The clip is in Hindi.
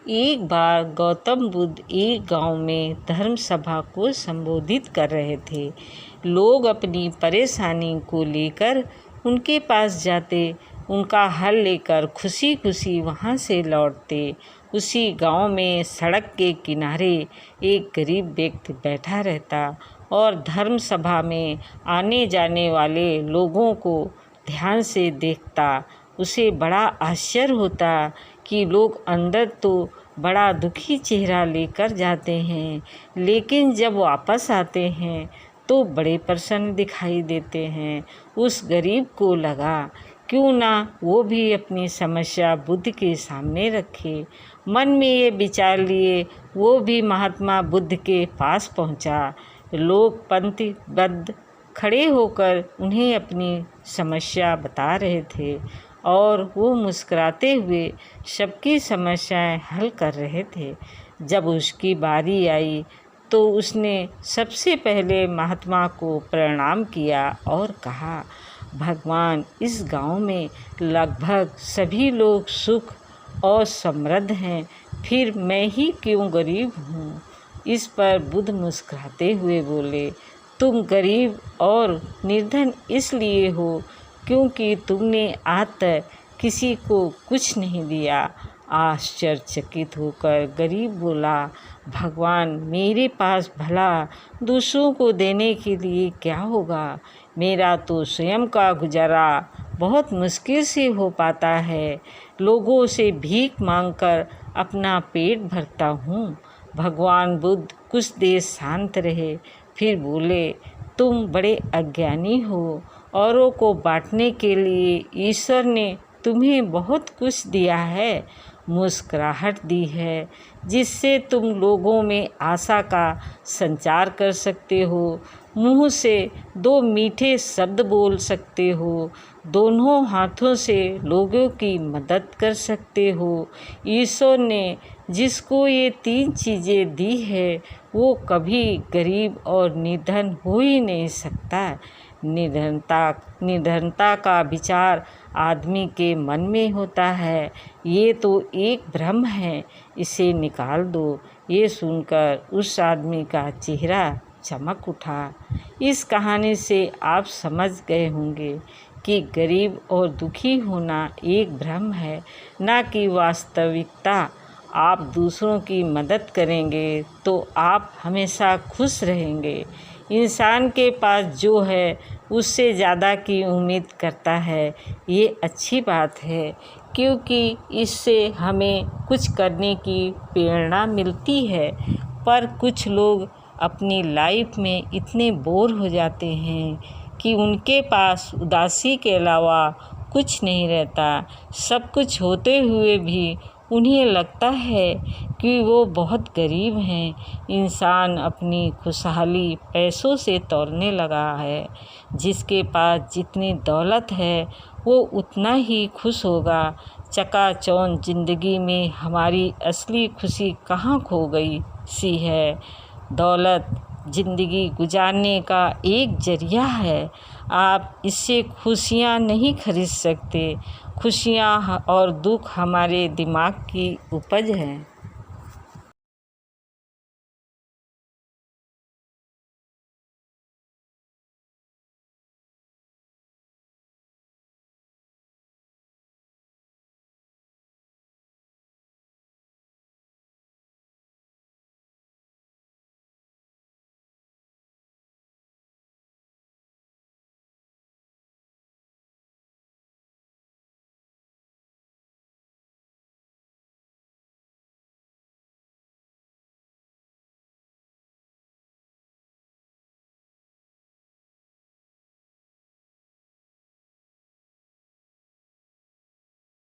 एक बार गौतम बुद्ध एक गांव में धर्म सभा को संबोधित कर रहे थे। लोग अपनी परेशानी को लेकर उनके पास जाते, उनका हल लेकर खुशी खुशी वहाँ से लौटते। उसी गांव में सड़क के किनारे एक गरीब व्यक्ति बैठा रहता और धर्म सभा में आने जाने वाले लोगों को ध्यान से देखता। उसे बड़ा आश्चर्य होता कि लोग अंदर तो बड़ा दुखी चेहरा लेकर जाते हैं, लेकिन जब वापस आते हैं तो बड़े प्रसन्न दिखाई देते हैं। उस गरीब को लगा क्यों ना वो भी अपनी समस्या बुद्ध के सामने रखे। मन में ये विचार लिए वो भी महात्मा बुद्ध के पास पहुंचा। लोग पंक्तिबद्ध खड़े होकर उन्हें अपनी समस्या बता रहे थे और वो मुस्कुराते हुए सबकी समस्याएं हल कर रहे थे। जब उसकी बारी आई तो उसने सबसे पहले महात्मा को प्रणाम किया और कहा, भगवान, इस गांव में लगभग सभी लोग सुख और समृद्ध हैं, फिर मैं ही क्यों गरीब हूँ। इस पर बुद्ध मुस्कुराते हुए बोले, तुम गरीब और निर्धन इसलिए हो क्योंकि तुमने आज तक किसी को कुछ नहीं दिया। आश्चर्यचकित होकर गरीब बोला, भगवान, मेरे पास भला दूसरों को देने के लिए क्या होगा। मेरा तो स्वयं का गुजारा बहुत मुश्किल से हो पाता है। लोगों से भीख मांगकर अपना पेट भरता हूँ। भगवान बुद्ध कुछ देर शांत रहे, फिर बोले, तुम बड़े अज्ञानी हो। औरों को बांटने के लिए ईश्वर ने तुम्हें बहुत कुछ दिया है, मुस्कुराहट दी है, जिससे तुम लोगों में आशा का संचार कर सकते हो, मुंह से दो मीठे शब्द बोल सकते हो, दोनों हाथों से लोगों की मदद कर सकते हो। ईश्वर ने जिसको ये तीन चीज़ें दी है वो कभी गरीब और निर्धन हो ही नहीं सकता। निर्धनता का विचार आदमी के मन में होता है। ये तो एक भ्रम है, इसे निकाल दो। ये सुनकर उस आदमी का चेहरा चमक उठा। इस कहानी से आप समझ गए होंगे कि गरीब और दुखी होना एक भ्रम है, ना कि वास्तविकता। आप दूसरों की मदद करेंगे तो आप हमेशा खुश रहेंगे। इंसान के पास जो है उससे ज़्यादा की उम्मीद करता है, ये अच्छी बात है, क्योंकि इससे हमें कुछ करने की प्रेरणा मिलती है। पर कुछ लोग अपनी लाइफ में इतने बोर हो जाते हैं कि उनके पास उदासी के अलावा कुछ नहीं रहता। सब कुछ होते हुए भी उन्हें लगता है कि वो बहुत गरीब हैं। इंसान अपनी खुशहाली पैसों से तौलने लगा है। जिसके पास जितनी दौलत है वो उतना ही खुश होगा। चकाचौंध ज़िंदगी में हमारी असली खुशी कहाँ खो गई सी है। दौलत ज़िंदगी गुजारने का एक जरिया है। आप इससे खुशियाँ नहीं खरीद सकते। खुशियाँ और दुख हमारे दिमाग की उपज है।